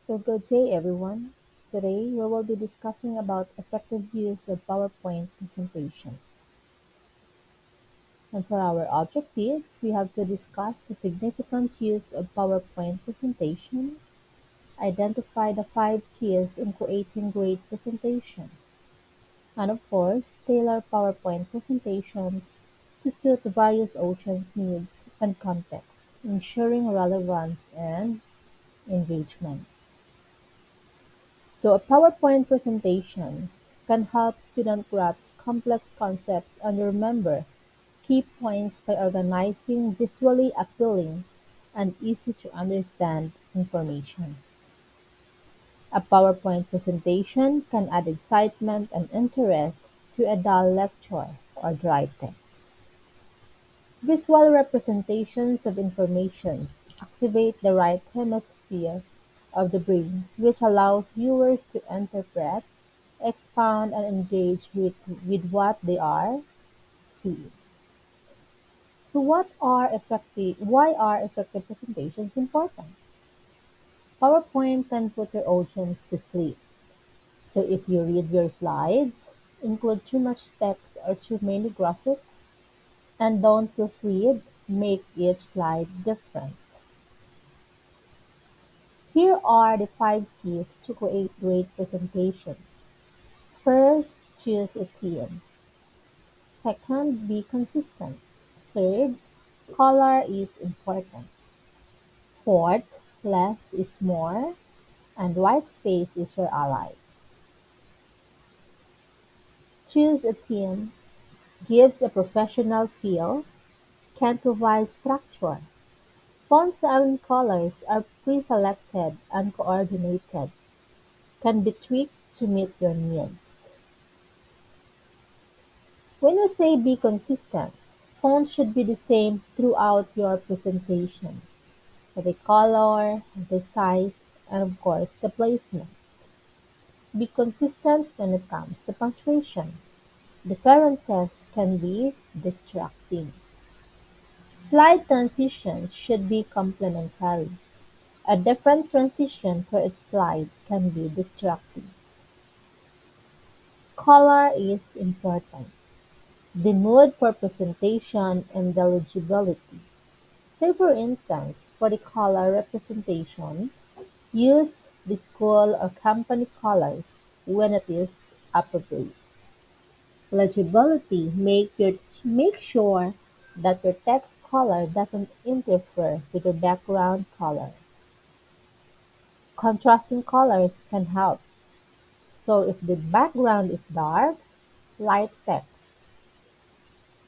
So good day everyone. Today we will be discussing about effective use of PowerPoint presentation. And for our objectives, we have to discuss the significant use of PowerPoint presentation, identify the 5 keys in creating great presentation, and of course, tailor PowerPoint presentations to suit the various audience needs and contexts, ensuring relevance and engagement. So a PowerPoint presentation can help students grasp complex concepts and remember key points by organizing visually appealing and easy to understand information. A PowerPoint presentation can add excitement and interest to a dull lecture or dry text. Visual representations of information activate the right hemisphere of the brain, which allows viewers to interpret, expound, and engage with what they are seeing. So why are effective presentations important? PowerPoint can put your audience to sleep. So if you read your slides, include too much text or too many graphics, and don't proofread, make each slide different. Here are the 5 keys to create great presentations. First, choose a theme. Second, be consistent. Third, color is important. Fourth, less is more, and white space is your ally. Choose a theme, gives a professional feel, can provide structure. Fonts and colors are pre-selected and coordinated, can be tweaked to meet your needs. When we say be consistent, font should be the same throughout your presentation. The color, the size, and of course the placement. Be consistent when it comes to punctuation. Differences can be distracting. Slide transitions should be complementary. A different transition for each slide can be distracting. Color is important. The mood for presentation and the legibility. Say for instance, for the color representation, use the school or company colors when it is appropriate. Legibility make sure that your text color doesn't interfere with your background color. Contrasting colors can help. So if the background is dark, light text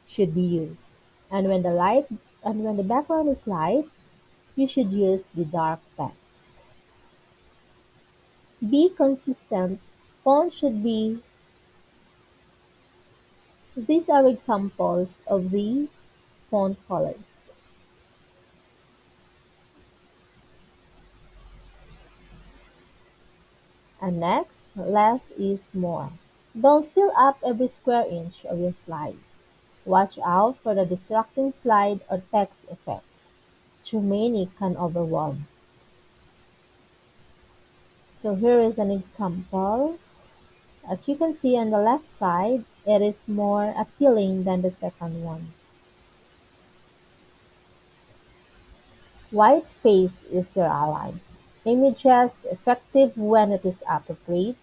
should be used. And when the background is light, you should use the dark text. Be consistent. Font should be These are examples of the font colors. And next, less is more. Don't fill up every square inch of your slide. Watch out for the distracting slide or text effects. Too many can overwhelm. So here is an example. As you can see on the left side, it is more appealing than the second one. White space is your ally. Images effective when it is appropriate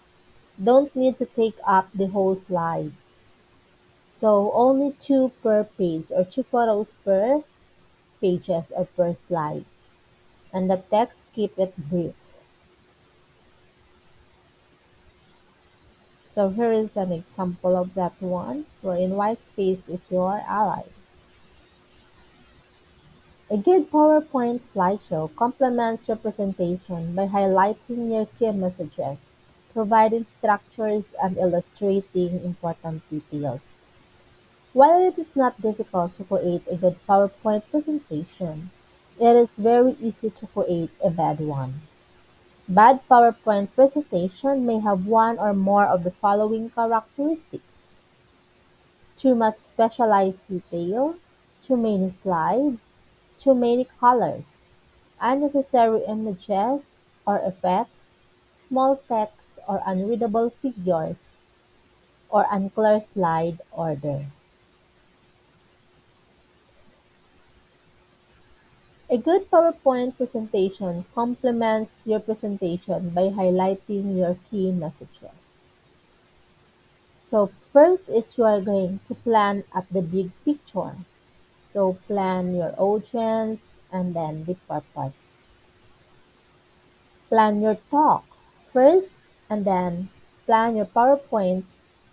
don't need to take up the whole slide. So only two per page or two photos per pages or per slide. And the text keep it brief. So here is an example of that one, wherein white space is your ally. A good PowerPoint slideshow complements your presentation by highlighting your key messages, providing structures, and illustrating important details. While it is not difficult to create a good PowerPoint presentation, it is very easy to create a bad one. Bad PowerPoint presentation may have one or more of the following characteristics: too much specialized detail, too many slides, too many colors, unnecessary images or effects, small text or unreadable figures or unclear slide order. A good PowerPoint presentation complements your presentation by highlighting your key messages. So first is you are going to plan at the big picture. So plan your audience and then the purpose. Plan your talk first and then plan your PowerPoint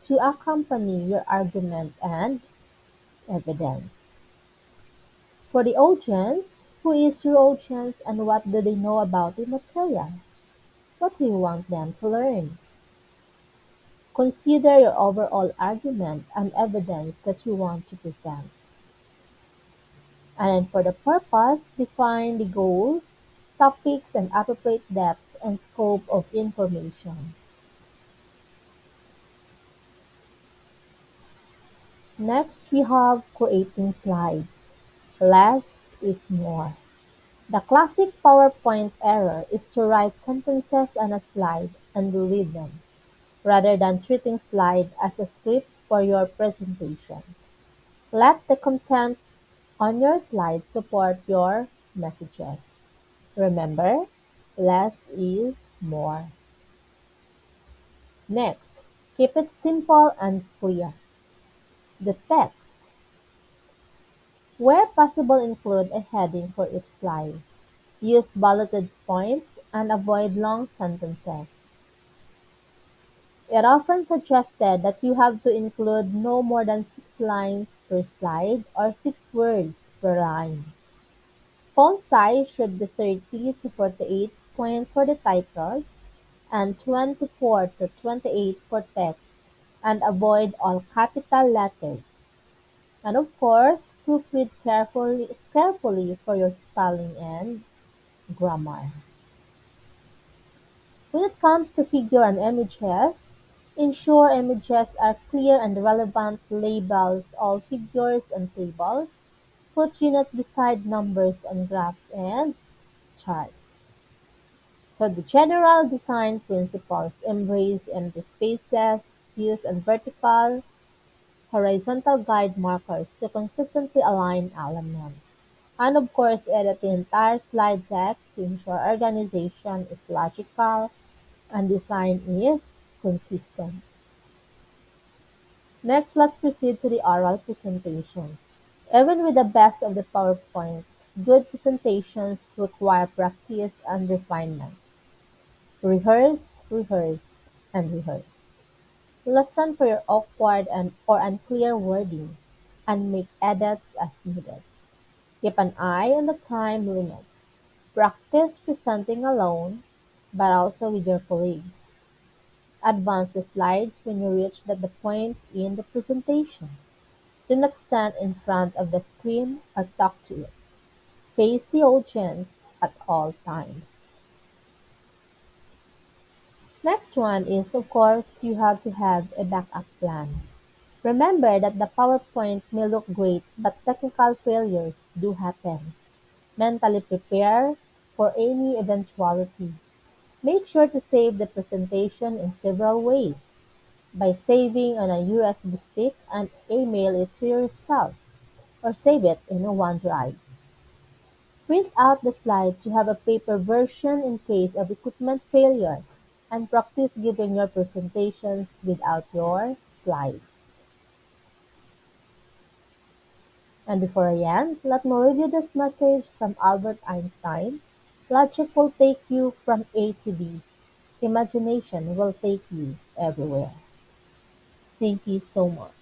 to accompany your argument and evidence. For the audience, who is your audience and what do they know about the material? What do you want them to learn? Consider your overall argument and evidence that you want to present. And then for the purpose, define the goals, topics, and appropriate depth and scope of information. Next, we have creating slides. Less is more. The classic PowerPoint error is to write sentences on a slide and read them, rather than treating slide as a script for your presentation. Let the content on your slide support your messages. Remember, less is more. Next, keep it simple and clear. The text, where possible, include a heading for each slide. Use bulleted points and avoid long sentences. It often suggested that you have to include no more than 6 lines per slide or 6 words per line. Font size should be 30 to 48 point for the titles and 24 to 28 for text, and avoid all capital letters. And of course, proofread carefully for your spelling and grammar. When it comes to figure and images, ensure images are clear and relevant. Labels all figures and tables. Put units beside numbers on graphs and charts. So the general design principles embrace empty spaces, use and vertical, horizontal guide markers to consistently align elements. And of course, edit the entire slide deck to ensure organization is logical and design is consistent. Next, let's proceed to the oral presentation. Even with the best of the PowerPoints, good presentations require practice and refinement. Rehearse, rehearse, and rehearse. Listen for your awkward and or unclear wording and make edits as needed. Keep an eye on the time limits. Practice presenting alone, but also with your colleagues. Advance the slides when you reach the point in the presentation. Do not stand in front of the screen or talk to it. Face the audience at all times. Next one is, of course, you have to have a backup plan. Remember that the PowerPoint may look great, but technical failures do happen. Mentally prepare for any eventuality. Make sure to save the presentation in several ways, by saving on a USB stick and email it to yourself, or save it in a OneDrive. Print out the slide to have a paper version in case of equipment failure, and practice giving your presentations without your slides. And before I end, let me review this message from Albert Einstein. Logic will take you from A to B. Imagination will take you everywhere. Thank you so much.